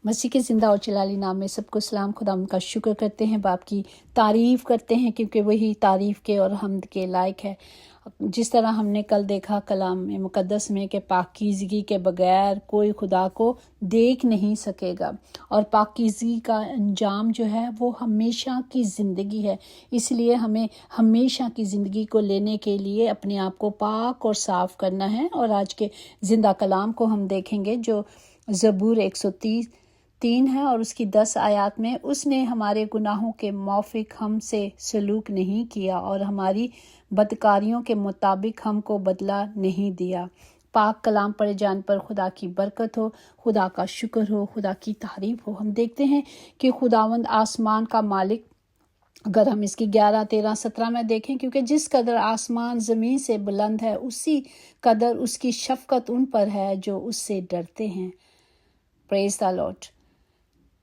मसीह के ज़िंदा और जलाली नाम में सबको सलाम। खुदा उनका शुक्र करते हैं, बाप की तारीफ़ करते हैं क्योंकि वही तारीफ़ के और हम्द के लायक है। जिस तरह हमने कल देखा कलाम में मुकद्दस में कि पाकीज़गी के बगैर कोई खुदा को देख नहीं सकेगा, और पाकीज़गी का अंजाम जो है वो हमेशा की ज़िंदगी है। इसलिए हमें हमेशा की ज़िंदगी को लेने के लिए अपने आप को पाक और साफ़ करना है। और आज के ज़िंदा कलाम को हम देखेंगे जो ज़बूर 103 है और उसकी 10 आयत में, उसने हमारे गुनाहों के मौफिक हमसे सलूक नहीं किया और हमारी बदकारियों के मुताबिक हमको बदला नहीं दिया। पाक कलाम पढ़े जाने पर खुदा की बरकत हो, खुदा का शुक्र हो, खुदा की तारीफ हो। हम देखते हैं कि खुदावंद आसमान का मालिक, अगर हम इसकी 11, 13, 17 में देखें, क्योंकि जिस कदर आसमान ज़मीन से बुलंद है उसी कदर उसकी शफ़क़त उन पर है जो उससे डरते हैं। Praise the Lord.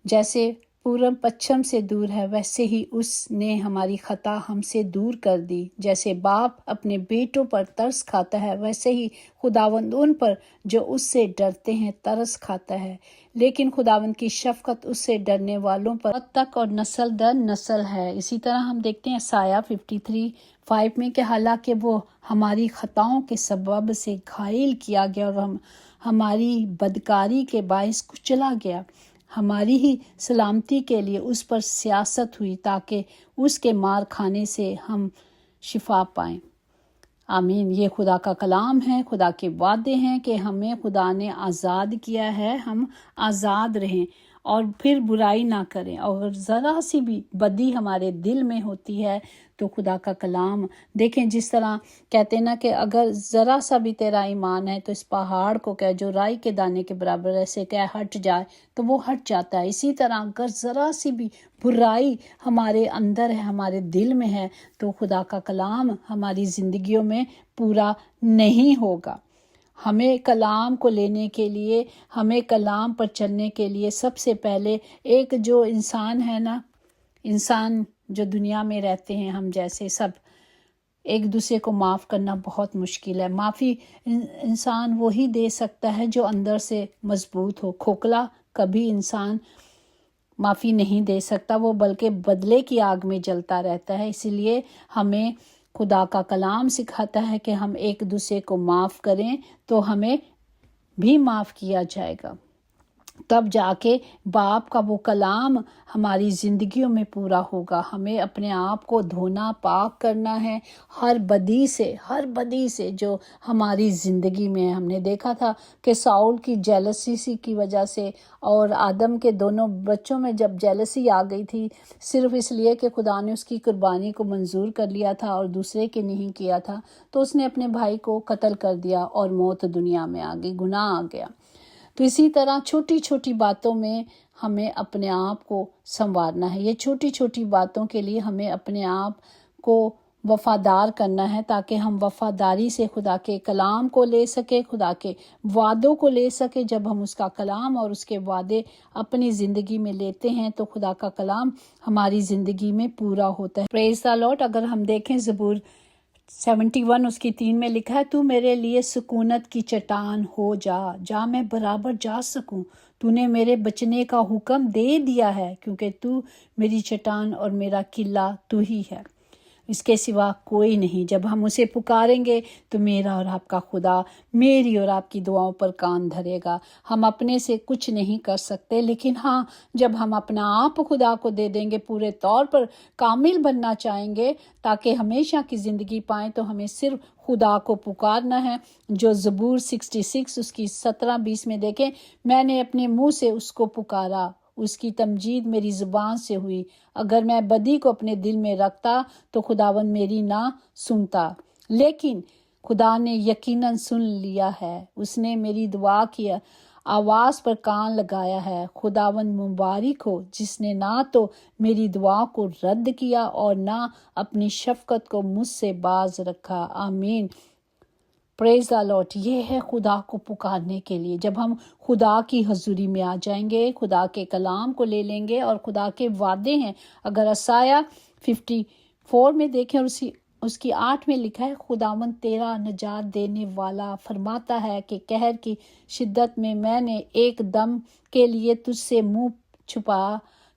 जैसे पूरब पश्चिम से दूर है वैसे ही उसने हमारी खता हमसे दूर कर दी। जैसे बाप अपने बेटों पर तरस खाता है वैसे ही खुदावंद उन पर जो उससे डरते हैं तरस खाता है। लेकिन खुदावंद की शफ़क़त उससे डरने वालों पर अब तक और नस्ल दर नस्ल है। इसी तरह हम देखते हैं साया 53:5 में कि हालांकि वो हमारी खताओं के सबब से घायल किया गया और हमारी बदकारी के बायस कुचला गया, हमारी ही सलामती के लिए उस पर सियासत हुई ताकि उसके मार खाने से हम शिफा पाएं। आमीन। ये खुदा का कलाम है, खुदा के वादे हैं कि हमें खुदा ने आज़ाद किया है, हम आज़ाद रहें और फिर बुराई ना करें। और ज़रा सी भी बदी हमारे दिल में होती है तो खुदा का कलाम देखें, जिस तरह कहते ना कि अगर ज़रा सा भी तेरा ईमान है तो इस पहाड़ को कह जो राई के दाने के बराबर ऐसे कह हट जाए तो वो हट जाता है। इसी तरह अगर ज़रा सी भी बुराई हमारे अंदर है, हमारे दिल में है, तो खुदा का कलाम हमारी ज़िंदगियों में पूरा नहीं होगा। हमें कलाम को लेने के लिए, हमें कलाम पर चलने के लिए सबसे पहले एक जो इंसान है ना, इंसान जो दुनिया में रहते हैं हम जैसे सब, एक दूसरे को माफ़ करना बहुत मुश्किल है। माफ़ी इंसान वही दे सकता है जो अंदर से मजबूत हो। खोखला कभी इंसान माफ़ी नहीं दे सकता, वो बल्कि बदले की आग में जलता रहता है। इसीलिए हमें खुदा का कलाम सिखाता है कि हम एक दूसरे को माफ़ करें तो हमें भी माफ़ किया जाएगा। तब जाके बाप का वो कलाम हमारी ज़िंदगियों में पूरा होगा। हमें अपने आप को धोना, पाक करना है हर बदी से जो हमारी ज़िंदगी में है। हमने देखा था कि साउल की जेलसी की वजह से और आदम के दोनों बच्चों में जब जेलसी आ गई थी, सिर्फ इसलिए कि खुदा ने उसकी कुर्बानी को मंजूर कर लिया था और दूसरे के नहीं किया था, तो उसने अपने भाई को कत्ल कर दिया और मौत दुनिया में आ गई, गुनाह आ गया। तो इसी तरह छोटी छोटी बातों में हमें अपने आप को संवारना है। ये छोटी छोटी बातों के लिए हमें अपने आप को वफ़ादार करना है ताकि हम वफ़ादारी से खुदा के कलाम को ले सके, खुदा के वादों को ले सके। जब हम उसका कलाम और उसके वादे अपनी ज़िंदगी में लेते हैं तो खुदा का कलाम हमारी ज़िंदगी में पूरा होता है। Praise the Lord. अगर हम देखें ज़बूर 71 उसकी 3 में लिखा है, तू मेरे लिए सुकूनत की चट्टान हो जा मैं बराबर जा सकूं। तूने मेरे बचने का हुक्म दे दिया है क्योंकि तू मेरी चट्टान और मेरा किला तू ही है, इसके सिवा कोई नहीं। जब हम उसे पुकारेंगे तो मेरा और आपका खुदा मेरी और आपकी दुआओं पर कान धरेगा। हम अपने से कुछ नहीं कर सकते, लेकिन हाँ, जब हम अपना आप खुदा को दे देंगे, पूरे तौर पर कामिल बनना चाहेंगे ताकि हमेशा की ज़िंदगी पाएं, तो हमें सिर्फ खुदा को पुकारना है। जो ज़बूर 66 उसकी 17-20 में देखें, मैंने अपने मुँह से उसको पुकारा, उसकी तमजीद मेरी ज़ुबान से हुई। अगर मैं बदी को अपने दिल में रखता तो खुदावन मेरी ना सुनता, लेकिन खुदा ने यकीनन सुन लिया है। उसने मेरी दुआ की आवाज़ पर कान लगाया है। खुदावन मुबारक हो जिसने ना तो मेरी दुआ को रद्द किया और ना अपनी शफ़क़त को मुझसे बाज रखा। आमीन। Praise the Lord. ये है खुदा को पुकारने के लिए। जब हम खुदा की हजूरी में आ जाएंगे, खुदा के कलाम को ले लेंगे और खुदा के वादे हैं। अगर असाया 54 में देखें और اس کی 8 میں لکھا ہے، خداوند تیرا نجات دینے والا فرماتا ہے کہ قہر کی شدت میں نے ایک دم کے لیے تجھ سے منہ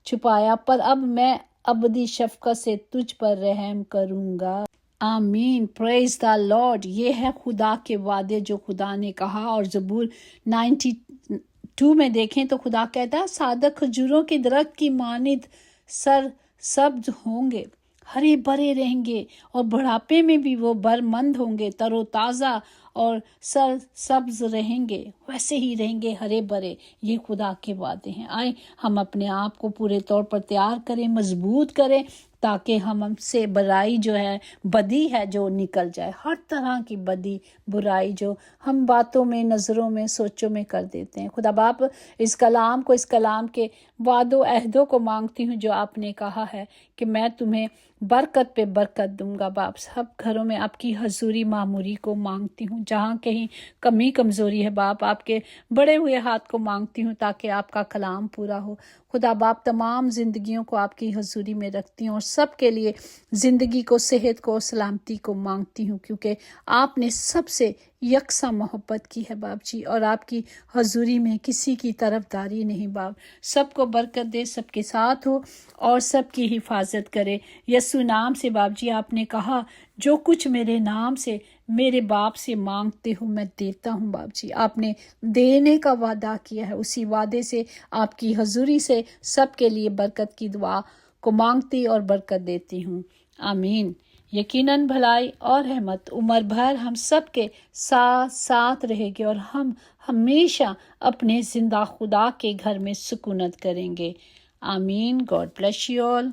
چھپایا، پر اب میں ابدی شفقت سے تجھ پر رحم کروں گا۔ آمین، پریز دا لارڈ۔ یہ ہے خدا کے وعدے جو خدا نے کہا، اور زبور 92 میں دیکھیں تو خدا کہتا ہے صادق کھجوروں کے درخت کی مانند سر سبز ہوں گے، ہرے بھرے رہیں گے، اور بڑھاپے میں بھی وہ برمند ہوں گے، تر و تازہ اور سر سبز رہیں گے، ویسے ہی رہیں گے ہرے بھرے۔ یہ خدا کے وعدے ہیں۔ آئیں ہم اپنے آپ کو پورے طور پر تیار کریں، مضبوط کریں، تاکہ ہم سے برائی جو ہے، بدی ہے جو نکل جائے، ہر طرح کی بدی برائی جو ہم باتوں میں، نظروں میں، سوچوں میں کر دیتے ہیں۔ خدا باپ اس کلام کو، اس کلام کے وعد و عہدوں کو مانگتی ہوں جو آپ نے کہا ہے کہ میں تمہیں برکت پہ برکت دوں گا۔ باپ سب گھروں میں آپ کی حضوری معموری کو مانگتی ہوں، جہاں کہیں کمی کمزوری ہے باپ آپ کے بڑے ہوئے ہاتھ کو مانگتی ہوں تاکہ آپ کا کلام پورا ہو۔ خدا باپ تمام زندگیوں کو آپ کی حضوری میں رکھتی ہوں، اور سب کے لیے زندگی کو، صحت کو، سلامتی کو مانگتی ہوں، کیونکہ آپ نے سب سے یکساں محبت کی ہے باپ جی، اور آپ کی حضوری میں کسی کی طرفداری نہیں باپ۔ سب کو برکت دے، سب کے ساتھ ہو اور سب کی حفاظت کرے یسوع نام سے باپ جی۔ آپ نے کہا جو کچھ میرے نام سے میرے باپ سے مانگتے ہو میں دیتا ہوں باپ جی۔ آپ نے دینے کا وعدہ کیا ہے، اسی وعدے سے آپ کی حضوری سے سب کے لیے برکت کی دعا کو مانگتی اور برکت دیتی ہوں، آمین۔ یقیناً بھلائی اور رحمت عمر بھر ہم سب کے ساتھ ساتھ رہے گی، اور ہم ہمیشہ اپنے زندہ خدا کے گھر میں سکونت کریں گے، آمین۔ God bless you all.